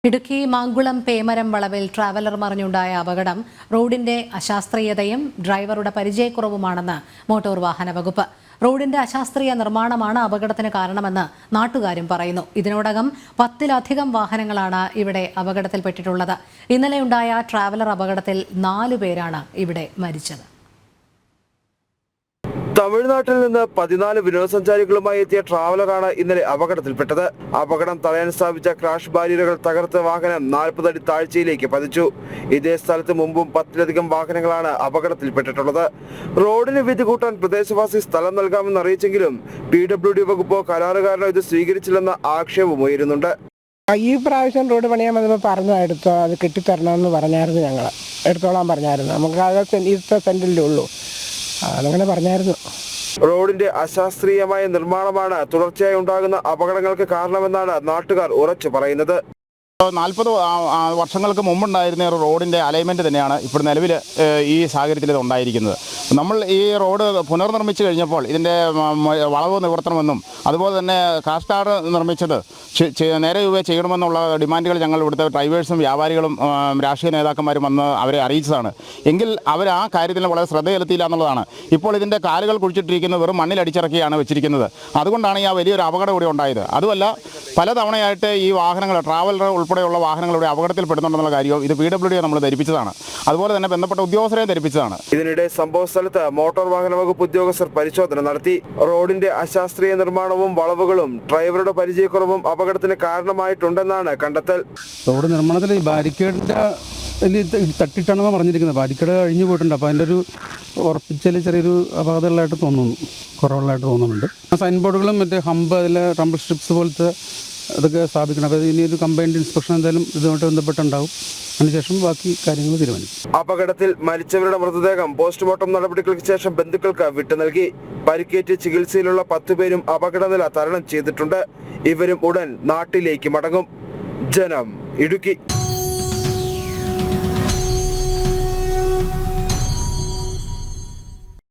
ഇടുക്കി മാങ്കുളം പേമരം വളവിൽ ട്രാവലർ മറിഞ്ഞുണ്ടായ അപകടം റോഡിന്റെ അശാസ്ത്രീയതയും ഡ്രൈവറുടെ പരിചയക്കുറവുമാണെന്ന് മോട്ടോർ വാഹന വകുപ്പ്. റോഡിന്റെ അശാസ്ത്രീയ നിർമ്മാണമാണ് അപകടത്തിന് കാരണമെന്ന് നാട്ടുകാരും പറയുന്നു. ഇതിനോടകം 10-ലധികം വാഹനങ്ങളാണ് ഇവിടെ അപകടത്തിൽപ്പെട്ടിട്ടുള്ളത്. ഇന്നലെയുണ്ടായ ട്രാവലർ അപകടത്തിൽ 4 പേരാണ് ഇവിടെ മരിച്ചത്. തമിഴ്നാട്ടിൽ നിന്ന് 14 വിനോദസഞ്ചാരികളുമായി എത്തിയ ട്രാവലറാണ് ഇന്നലെ അപകടത്തിൽപ്പെട്ടത്. അപകടം തടയാൻ സ്ഥാപിച്ച ക്രാഷ് ബാരിയറുകൾ തകർത്ത് വാഹനം 40 അടി താഴ്ചയിലേക്ക് പതിച്ചു. ഇതേ സ്ഥലത്ത് മുമ്പും 10-ലധികം വാഹനങ്ങളാണ് അപകടത്തിൽപ്പെട്ടിട്ടുള്ളത്. റോഡിന് വീതി കൂട്ടാൻ പ്രദേശവാസി സ്ഥലം നൽകാമെന്ന് അറിയിച്ചെങ്കിലും PWD വകുപ്പോ കരാറുകാരനോ ഇത് സ്വീകരിച്ചില്ലെന്ന ആക്ഷേപം ഉയരുന്നുണ്ട്. ഈ പ്രാവശ്യം റോഡ് പണിയാൻ വന്നപ്പോൾ പറഞ്ഞു അത് കെട്ടിത്തരണമെന്ന് പറഞ്ഞായിരുന്നു. ഞങ്ങൾ എടുത്തോളാൻ പറഞ്ഞായിരുന്നു. നമുക്ക് ആകെ 20 സെന്റിലേ ഉള്ളൂ, അതങ്ങനെ പറഞ്ഞായിരുന്നു. റോഡിന്റെ അശാസ്ത്രീയമായ നിർമ്മാണമാണ് തുടർച്ചയായി ഉണ്ടാകുന്ന അപകടങ്ങൾക്ക് കാരണമെന്നാണ് നാട്ടുകാർ ഉറച്ചു പറയുന്നത്. 40 വർഷങ്ങൾക്ക് മുമ്പുണ്ടായിരുന്ന ഒരു റോഡിൻ്റെ അലൈൻമെൻറ്റ് തന്നെയാണ് ഇപ്പോൾ നിലവിൽ ഈ സാഹചര്യത്തിൽ ഇത് ഉണ്ടായിരിക്കുന്നത്. നമ്മൾ ഈ റോഡ് പുനർനിർമ്മിച്ചു കഴിഞ്ഞപ്പോൾ ഇതിൻ്റെ വളവ് നിവർത്തണമെന്നും അതുപോലെ തന്നെ കാസ്റ്റാർ നിർമ്മിച്ചത് നേരെ ചൊവ്വേ ചെയ്യണമെന്നുള്ള ഡിമാൻഡുകൾ ഞങ്ങൾ ഇവിടുത്തെ ഡ്രൈവേഴ്സും വ്യാപാരികളും രാഷ്ട്രീയ നേതാക്കന്മാരും വന്ന് അവരെ അറിയിച്ചതാണ്. എങ്കിൽ അവർ ആ കാര്യത്തിൽ വളരെ ശ്രദ്ധ ചെലുത്തിയില്ല എന്നുള്ളതാണ്. ഇപ്പോൾ ഇതിൻ്റെ കാലുകൾ കുഴിച്ചിട്ടിരിക്കുന്നത് വെറും മണ്ണിലടിച്ചിറക്കിയാണ് വെച്ചിരിക്കുന്നത്. അതുകൊണ്ടാണ് ഈ വലിയൊരു അപകടം ഇവിടെ ഉണ്ടായത്. അതുമല്ല, പലതവണയായിട്ട് ഈ വാഹനങ്ങൾ ട്രാവലർ ഉൾപ്പെടെയുള്ള വാഹനങ്ങളുടെ അപകടത്തിൽപ്പെടുന്നുണ്ടെന്നുള്ള കാര്യവും ഇത് PWD നമ്മൾ ധരിപ്പിച്ചതാണ്. അതുപോലെ തന്നെ ബന്ധപ്പെട്ട ഉദ്യോഗസ്ഥരെയും ധരിപ്പിച്ചതാണ്. ഇതിനിടെ സംഭവ സ്ഥലത്ത് മോട്ടോർ വാഹന വകുപ്പ് ഉദ്യോഗസ്ഥർ പരിശോധന നടത്തി. റോഡിന്റെ അശാസ്ത്രീയ നിർമ്മാണവും വളവുകളും ഡ്രൈവറുടെ പരിചയക്കുറവും അപകടത്തിന് കാരണമായിട്ടുണ്ടെന്നാണ് കണ്ടെത്തൽ. റോഡ് നിർമ്മാണത്തിൽ ഈ ബാരിക്കേഡിന്റെ തട്ടിട്ടാണെന്ന് പറഞ്ഞിരിക്കുന്നത്. ബാരിക്കേഡ് അഴിഞ്ഞു പോയിട്ടുണ്ട്. അപ്പോൾ അതിൻ്റെ ഒരു ഉറപ്പിച്ചാൽ ചെറിയൊരു അപകടമുള്ളതായിട്ട് തോന്നുന്നു, കുറവുള്ളതായിട്ട് തോന്നുന്നുണ്ട്. സൈൻ ബോർഡുകളും മറ്റേ ഹമ്പ്, അതിലെ റംബിൾ സ്ട്രിപ്സ് പോലത്തെ അതൊക്കെ സ്ഥാപിക്കണം. അപ്പോൾ ഇനി ഒരു കമ്പൈൻഡ് ഇൻസ്പെക്ഷൻ എന്തായാലും ഇതുമായിട്ട് ബന്ധപ്പെട്ടുണ്ടാവും. അതിനുശേഷം ബാക്കി കാര്യങ്ങൾ തീരുമാനിക്കും. അപകടത്തിൽ മരിച്ചവരുടെ മൃതദേഹം പോസ്റ്റ്മോർട്ടം നടപടികൾക്ക് ശേഷം ബന്ധുക്കൾക്ക് വിട്ടു നൽകി. പരിക്കേറ്റ് ചികിത്സയിലുള്ള 10 പേരും അപകടനില തരണം ചെയ്തിട്ടുണ്ട്. ഇവരും ഉടൻ നാട്ടിലേക്ക് മടങ്ങും. ജനം, ഇടുക്കി.